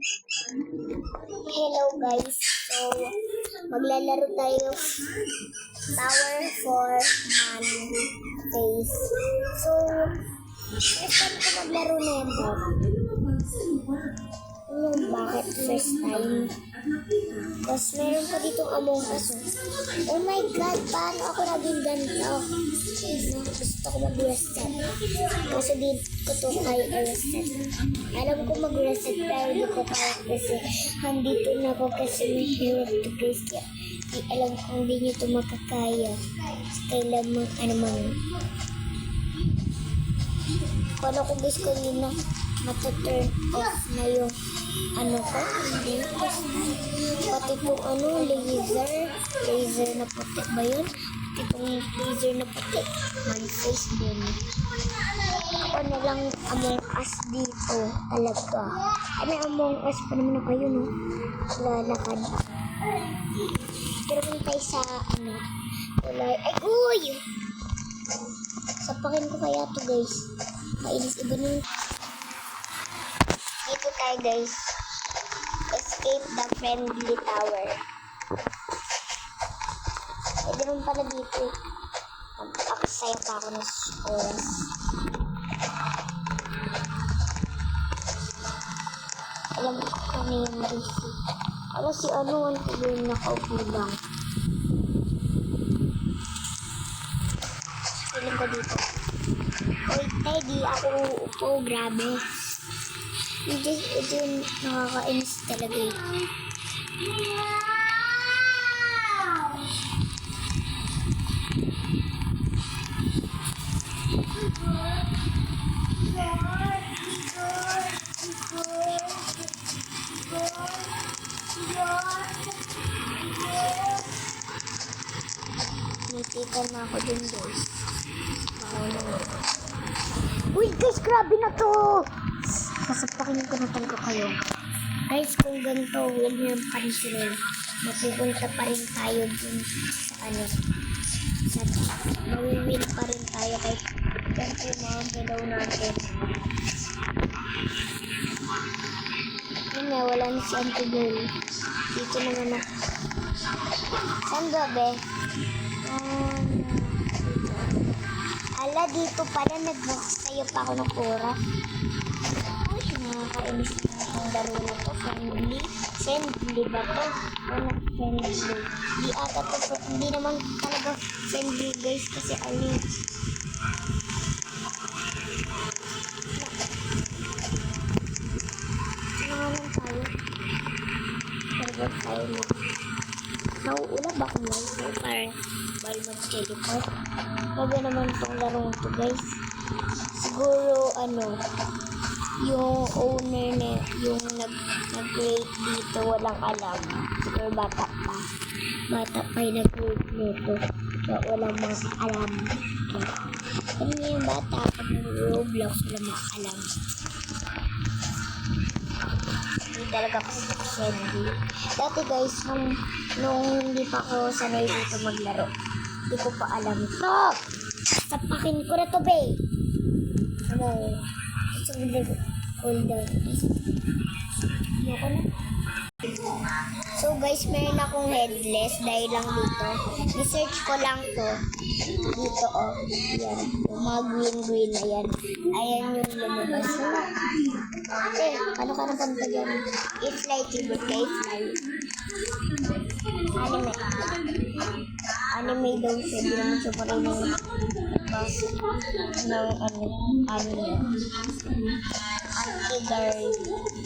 Hello guys, so maglalaro tayo Tower for Man Face. So, first time ko maglaro nito. Bakit first time? Tapos meron pa ditong Among Us. Oh my God, paano ako naging ganito? Gusto ko mag-reset. Kaso di ko to kaya reset. Alam ko mag-reset pero di ko kaya kasi handito na ako kasi may hirap to guys. Di alam kung di nyo to makakaya. Kailangan paano ko guys ko yun na mata-turn off na yung ko, hindi. Pati itong laser na puti ba yun? Pati itong laser na puti, man face din. Ako na lang Among Us dito, talaga. May Among Us pa naman ako yun, lalakad. Pero kung tayo sa, tulay, ay, uy! Sapakin ko kaya to guys. Kainis iba nun. Dito tayo guys. Escape the friendly tower. Pwede naman pala dito. Mag-aksaya pa ako ng oras. Alam ko kung yung marisi. Alam si ang tuloy nakaupo lang. Piling ko dito. Oy, tayo di ako uupo. Grabe. Ito yung nakakainis talaga eh. Nitikan na ako dun guys. Uy guys, grabe na to! Sasapakin ko na talaga kayo. Guys, kung ganito, huwag niyo yung pansinin. Mapupunta pa rin tayo dun sa mawiwin pa rin tayo kahit ganito yung mga galaw natin. Yun nga, wala na si Auntie Girl. Dito naman ako. Saan gabi? Ala, dito pala nagsayo pa ako ng oras. Nakakainis na ang laro na to. Friendly ba to? Wala friendly. Di ata to. Hindi naman talaga friendly guys kasi alin. Nangalan tayo. Server tayo na. Nauula ba akong live? Parang bali mag-teleport. Baga naman tong laro to guys. Siguro yung owner na yung nag-rate dito walang alam. Siguro bata pa yung nag-rate nito. So, walang mga alam. Ano yung bata pag nag-Roblox walang mga alam. Hindi talaga kasi friendly. Dati guys, nung hindi pa ako sanay dito maglaro, hindi ko pa alam to. Sapakin ko na to, babe. Hold on. So guys, meron akong headless dahil lang dito. I-search ko lang to. Dito Yan. Yung mga green na yan. Ayan yung lumabas. Ano ka napunta dyan? It's like you but fly. Anime daw siya. Di naman siya parang anime. Anti-girl.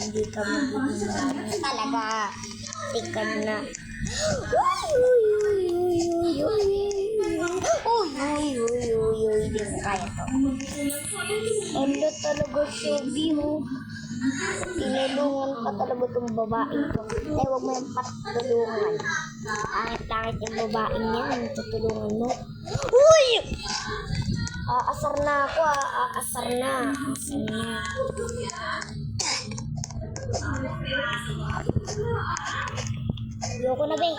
Hindi ka magiging talaga. Tikan na. Uy. Di mo kaya to. Ano talaga siya, Biho? Tinulungan pa talaga itong babaeng ko. Huwag mo yung patulungan. Angit-angit yung babaeng yan. Tutulungan mo. Uy! Aasar na ako. Aasar na. Ayoko na, be.